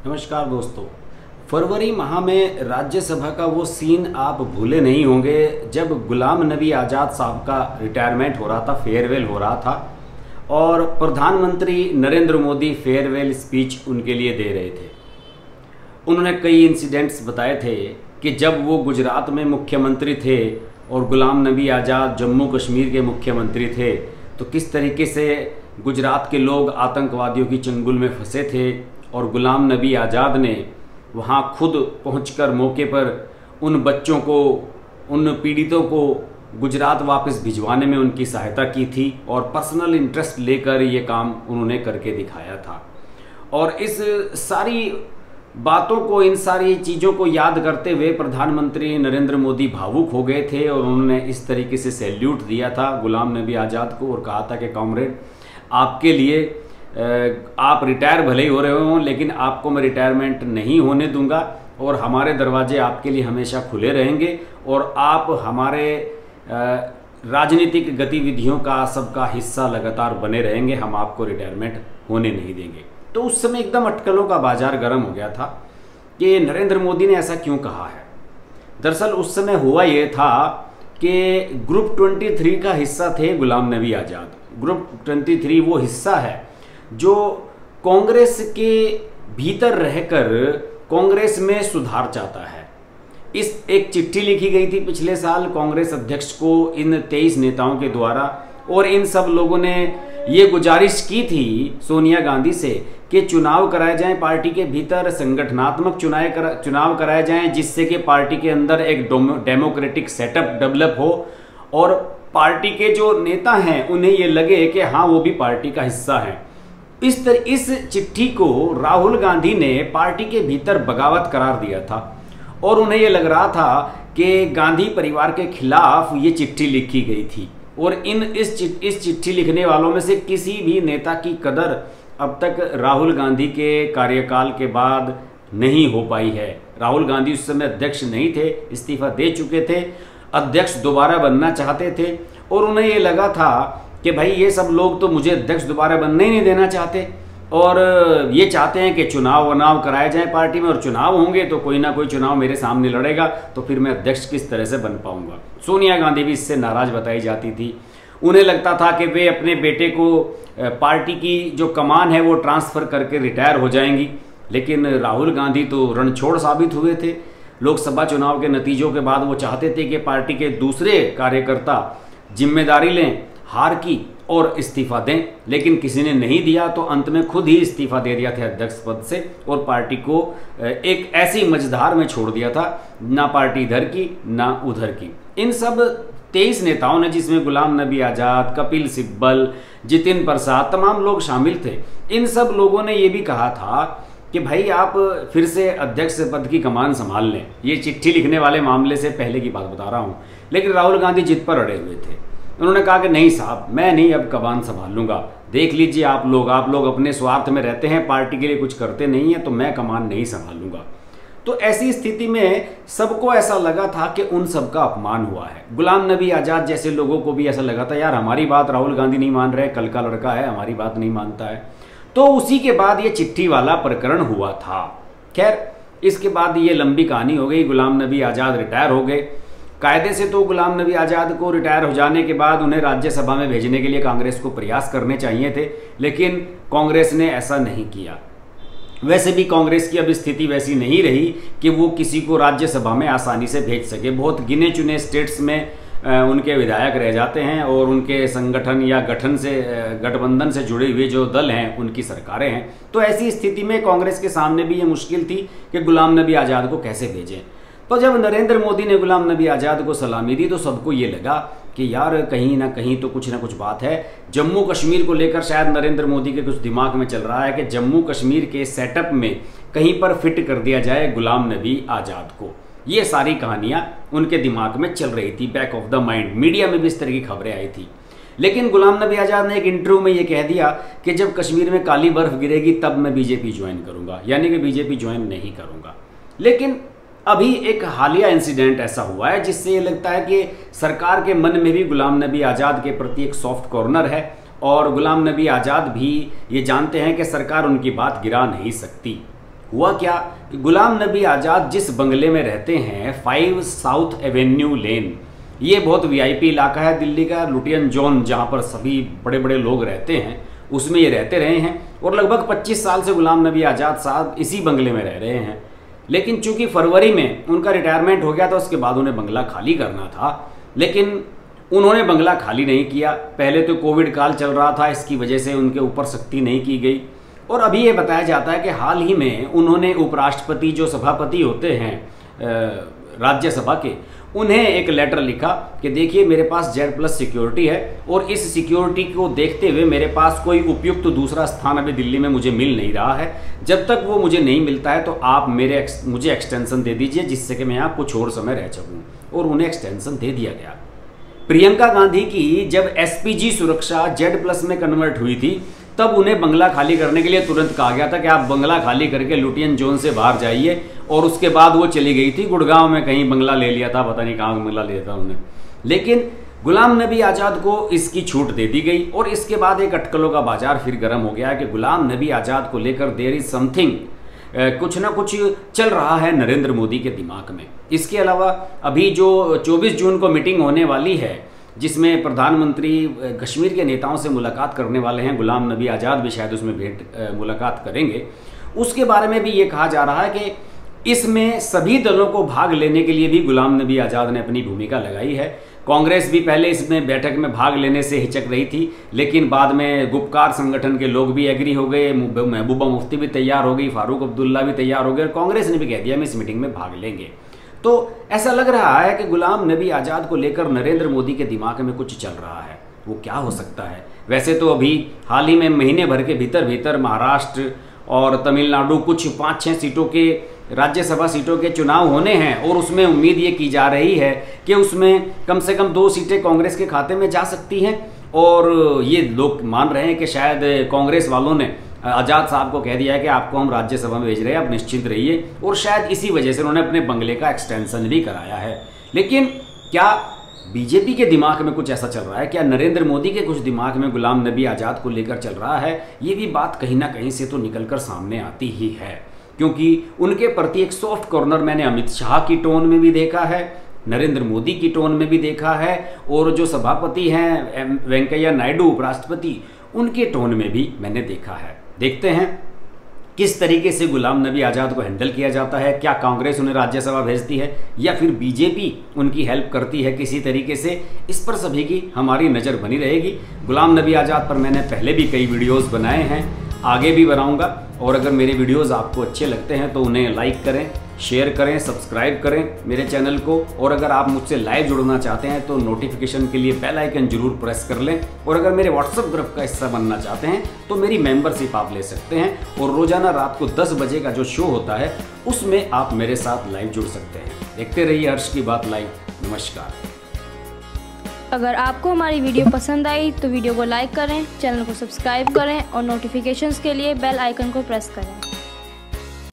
नमस्कार दोस्तों। फरवरी माह में राज्यसभा का वो सीन आप भूले नहीं होंगे जब गुलाम नबी आज़ाद साहब का रिटायरमेंट हो रहा था, फेयरवेल हो रहा था और प्रधानमंत्री नरेंद्र मोदी फेयरवेल स्पीच उनके लिए दे रहे थे। उन्होंने कई इंसिडेंट्स बताए थे कि जब वो गुजरात में मुख्यमंत्री थे और गुलाम नबी आज़ाद जम्मू कश्मीर के मुख्यमंत्री थे तो किस तरीके से गुजरात के लोग आतंकवादियों की चंगुल में फंसे थे और गुलाम नबी आज़ाद ने वहाँ खुद पहुंचकर मौके पर उन बच्चों को, उन पीड़ितों को गुजरात वापस भिजवाने में उनकी सहायता की थी और पर्सनल इंटरेस्ट लेकर ये काम उन्होंने करके दिखाया था। और इस सारी बातों को, इन सारी चीज़ों को याद करते हुए प्रधानमंत्री नरेंद्र मोदी भावुक हो गए थे और उन्होंने इस तरीके से सैल्यूट दिया था गुलाम नबी आज़ाद को और कहा था कि कॉमरेड, आपके लिए आप रिटायर भले ही हो रहे हों लेकिन आपको मैं रिटायरमेंट नहीं होने दूंगा और हमारे दरवाजे आपके लिए हमेशा खुले रहेंगे और आप हमारे राजनीतिक गतिविधियों का सबका हिस्सा लगातार बने रहेंगे, हम आपको रिटायरमेंट होने नहीं देंगे। तो उस समय एकदम अटकलों का बाजार गर्म हो गया था कि नरेंद्र मोदी ने ऐसा क्यों कहा है। दरअसल उस समय हुआ ये था कि ग्रुप 23 का हिस्सा थे गुलाम नबी आज़ाद। ग्रुप 23 वो हिस्सा है जो कांग्रेस के भीतर रहकर कांग्रेस में सुधार चाहता है। इस एक चिट्ठी लिखी गई थी पिछले साल कांग्रेस अध्यक्ष को इन 23 नेताओं के द्वारा और इन सब लोगों ने ये गुजारिश की थी सोनिया गांधी से कि चुनाव कराए जाएं पार्टी के भीतर, संगठनात्मक चुनाव कराए जाएं जिससे कि पार्टी के अंदर एक डेमोक्रेटिक सेटअप डेवलप हो और पार्टी के जो नेता हैं उन्हें ये लगे कि हाँ वो भी पार्टी का हिस्सा है। इस चिट्ठी को राहुल गांधी ने पार्टी के भीतर बगावत करार दिया था और उन्हें यह लग रहा था कि गांधी परिवार के खिलाफ ये चिट्ठी लिखी गई थी और इस चिट्ठी लिखने वालों में से किसी भी नेता की कदर अब तक राहुल गांधी के कार्यकाल के बाद नहीं हो पाई है। राहुल गांधी उस समय अध्यक्ष नहीं थे, इस्तीफा दे चुके थे, अध्यक्ष दोबारा बनना चाहते थे और उन्हें ये लगा था कि भाई ये सब लोग तो मुझे अध्यक्ष दोबारा बनने ही नहीं देना चाहते और ये चाहते हैं कि चुनाव कराए जाए पार्टी में और चुनाव होंगे तो कोई ना कोई चुनाव मेरे सामने लड़ेगा तो फिर मैं अध्यक्ष किस तरह से बन पाऊंगा। सोनिया गांधी भी इससे नाराज बताई जाती थी। उन्हें लगता था कि वे अपने बेटे को पार्टी की जो कमान है वो ट्रांसफ़र करके रिटायर हो जाएंगी, लेकिन राहुल गांधी तो रणछोड़ साबित हुए थे। लोकसभा चुनाव के नतीजों के बाद वो चाहते थे कि पार्टी के दूसरे कार्यकर्ता जिम्मेदारी लें हार की और इस्तीफा दें, लेकिन किसी ने नहीं दिया तो अंत में खुद ही इस्तीफा दे दिया था अध्यक्ष पद से और पार्टी को एक ऐसी मझधार में छोड़ दिया था, ना पार्टी इधर की ना उधर की। इन सब 23 नेताओं ने, जिसमें गुलाम नबी आज़ाद, कपिल सिब्बल, जितिन प्रसाद, तमाम लोग शामिल थे, इन सब लोगों ने ये भी कहा था कि भाई आप फिर से अध्यक्ष पद की कमान संभाल लें। ये चिट्ठी लिखने वाले मामले से पहले की बात बता रहा हूँ, लेकिन राहुल गांधी जिद पर अड़े हुए थे। उन्होंने कहा कि नहीं साहब, मैं नहीं अब कमान संभाल लूंगा, देख लीजिए आप लोग अपने स्वार्थ में रहते हैं, पार्टी के लिए कुछ करते नहीं हैं, तो मैं कमान नहीं संभालूंगा। तो ऐसी स्थिति में सबको ऐसा लगा था कि उन सबका अपमान हुआ है। गुलाम नबी आज़ाद जैसे लोगों को भी ऐसा लगा था यार हमारी बात राहुल गांधी नहीं मान रहे, कल का लड़का है, हमारी बात नहीं मानता है। तो उसी के बाद ये चिट्ठी वाला प्रकरण हुआ था। खैर, इसके बाद ये लंबी कहानी हो गई। गुलाम नबी आज़ाद रिटायर हो गए। कायदे से तो गुलाम नबी आज़ाद को रिटायर हो जाने के बाद उन्हें राज्यसभा में भेजने के लिए कांग्रेस को प्रयास करने चाहिए थे, लेकिन कांग्रेस ने ऐसा नहीं किया। वैसे भी कांग्रेस की अब स्थिति वैसी नहीं रही कि वो किसी को राज्यसभा में आसानी से भेज सके। बहुत गिने चुने स्टेट्स में उनके विधायक रह जाते हैं और उनके संगठन या गठबंधन से जुड़े हुए जो दल हैं उनकी सरकारें हैं। तो ऐसी स्थिति में कांग्रेस के सामने भी ये मुश्किल थी कि गुलाम नबी आज़ाद को कैसे भेजें। तो जब नरेंद्र मोदी ने गुलाम नबी आज़ाद को सलामी दी तो सबको ये लगा कि यार कहीं ना कहीं तो कुछ ना कुछ बात है। जम्मू कश्मीर को लेकर शायद नरेंद्र मोदी के कुछ दिमाग में चल रहा है कि जम्मू कश्मीर के सेटअप में कहीं पर फिट कर दिया जाए गुलाम नबी आज़ाद को। ये सारी कहानियाँ उनके दिमाग में चल रही थी, back of the mind. Media में भी इस तरह की खबरें आई थी। लेकिन गुलाम नबी आज़ाद ने एक इंटरव्यू में ये कह दिया कि जब कश्मीर में काली बर्फ गिरेगी तब मैं बीजेपी ज्वाइन करूँगा, यानी कि बीजेपी ज्वाइन नहीं करूँगा। लेकिन अभी एक हालिया इंसिडेंट ऐसा हुआ है जिससे ये लगता है कि सरकार के मन में भी गुलाम नबी आज़ाद के प्रति एक सॉफ्ट कॉर्नर है और गुलाम नबी आज़ाद भी ये जानते हैं कि सरकार उनकी बात गिरा नहीं सकती। हुआ क्या कि गुलाम नबी आज़ाद जिस बंगले में रहते हैं 5 साउथ एवेन्यू लेन, ये बहुत वीआईपी इलाका है दिल्ली का, लुटियन जोन जहाँ पर सभी बड़े बड़े लोग रहते हैं, उसमें ये रहते रहे हैं और लगभग 25 साल से गुलाम नबी आज़ाद साहब इसी बंगले में रह रहे हैं। लेकिन चूंकि फरवरी में उनका रिटायरमेंट हो गया था, उसके बाद उन्हें बंगला खाली करना था, लेकिन उन्होंने बंगला खाली नहीं किया। पहले तो कोविड काल चल रहा था, इसकी वजह से उनके ऊपर सख्ती नहीं की गई और अभी ये बताया जाता है कि हाल ही में उन्होंने उपराष्ट्रपति जो सभापति होते हैं राज्यसभा के, उन्हें एक लेटर लिखा कि देखिए मेरे पास Z+ सिक्योरिटी है और इस सिक्योरिटी को देखते हुए मेरे पास कोई उपयुक्त दूसरा स्थान अभी दिल्ली में मुझे मिल नहीं रहा है। जब तक वो मुझे नहीं मिलता है तो आप मुझे एक्सटेंशन दे दीजिए जिससे कि मैं यहाँ कुछ और समय रह सकूँ, और उन्हें एक्सटेंशन दे दिया गया। प्रियंका गांधी की जब SPG सुरक्षा Z+ में कन्वर्ट हुई थी तब उन्हें बंगला खाली करने के लिए तुरंत कहा गया था कि आप बंगला खाली करके लुटियन जोन से बाहर जाइए, और उसके बाद वो चली गई थी गुड़गांव में, कहीं बंगला ले लिया था, पता नहीं कहाँ बंगला लिया था उन्होंने। लेकिन गुलाम नबी आज़ाद को इसकी छूट दे दी गई और इसके बाद एक अटकलों का बाजार फिर गर्म हो गया कि गुलाम नबी आज़ाद को लेकर देयर इज समथिंग, कुछ ना कुछ चल रहा है नरेंद्र मोदी के दिमाग में। इसके अलावा अभी जो 24 जून को मीटिंग होने वाली है जिसमें प्रधानमंत्री कश्मीर के नेताओं से मुलाकात करने वाले हैं, गुलाम नबी आज़ाद भी शायद उसमें मुलाकात करेंगे, उसके बारे में भी ये कहा जा रहा है कि इसमें सभी दलों को भाग लेने के लिए भी गुलाम नबी आज़ाद ने अपनी भूमिका लगाई है। कांग्रेस भी पहले इसमें बैठक में भाग लेने से हिचक रही थी, लेकिन बाद में गुपकार संगठन के लोग भी एग्री हो गए, महबूबा मुफ्ती भी तैयार हो गई, फारूक अब्दुल्ला भी तैयार हो गए और कांग्रेस ने भी कह दिया हम इस मीटिंग में भाग लेंगे। तो ऐसा लग रहा है कि गुलाम नबी आज़ाद को लेकर नरेंद्र मोदी के दिमाग में कुछ चल रहा है। वो क्या हो सकता है? वैसे तो अभी हाल ही में महीने भर के भीतर महाराष्ट्र और तमिलनाडु कुछ 5-6 सीटों के राज्यसभा सीटों के चुनाव होने हैं और उसमें उम्मीद ये की जा रही है कि उसमें कम से कम 2 सीटें कांग्रेस के खाते में जा सकती हैं, और ये लोग मान रहे हैं कि शायद कांग्रेस वालों ने आज़ाद साहब को कह दिया है कि आपको हम राज्यसभा में भेज रहे हैं, आप निश्चिंत रहिए, और शायद इसी वजह से उन्होंने अपने बंगले का एक्सटेंशन भी कराया है। लेकिन क्या बीजेपी के दिमाग में कुछ ऐसा चल रहा है? क्या नरेंद्र मोदी के कुछ दिमाग में गुलाम नबी आज़ाद को लेकर चल रहा है? ये भी बात कहीं ना कहीं से तो निकलकर सामने आती ही है, क्योंकि उनके प्रति एक सॉफ्ट कॉर्नर मैंने अमित शाह की टोन में भी देखा है, नरेंद्र मोदी की टोन में भी देखा है, और जो सभापति हैं वेंकैया नायडू उपराष्ट्रपति, उनके टोन में भी मैंने देखा है। देखते हैं किस तरीके से गुलाम नबी आज़ाद को हैंडल किया जाता है। क्या कांग्रेस उन्हें राज्यसभा भेजती है या फिर बीजेपी उनकी हेल्प करती है किसी तरीके से? इस पर सभी की हमारी नज़र बनी रहेगी। गुलाम नबी आज़ाद पर मैंने पहले भी कई वीडियोस बनाए हैं, आगे भी बनाऊंगा, और अगर मेरे वीडियोस आपको अच्छे लगते हैं तो उन्हें लाइक करें, शेयर करें, सब्सक्राइब करें मेरे चैनल को, और अगर आप मुझसे लाइव जुड़ना चाहते हैं तो नोटिफिकेशन के लिए बेल आइकन जरूर प्रेस कर लें, और अगर मेरे व्हाट्सएप ग्रुप का हिस्सा बनना चाहते हैं तो मेरी मेंबरशिप आप ले सकते हैं, और रोजाना रात को 10 बजे का जो शो होता है उसमें आप मेरे साथ लाइव जुड़ सकते हैं। देखते रहिए हर्ष की बात लाइव। नमस्कार। अगर आपको हमारी वीडियो पसंद आई तो वीडियो को लाइक करें, चैनल को सब्सक्राइब करें और नोटिफिकेशंस के लिए बेल आइकन को प्रेस करें।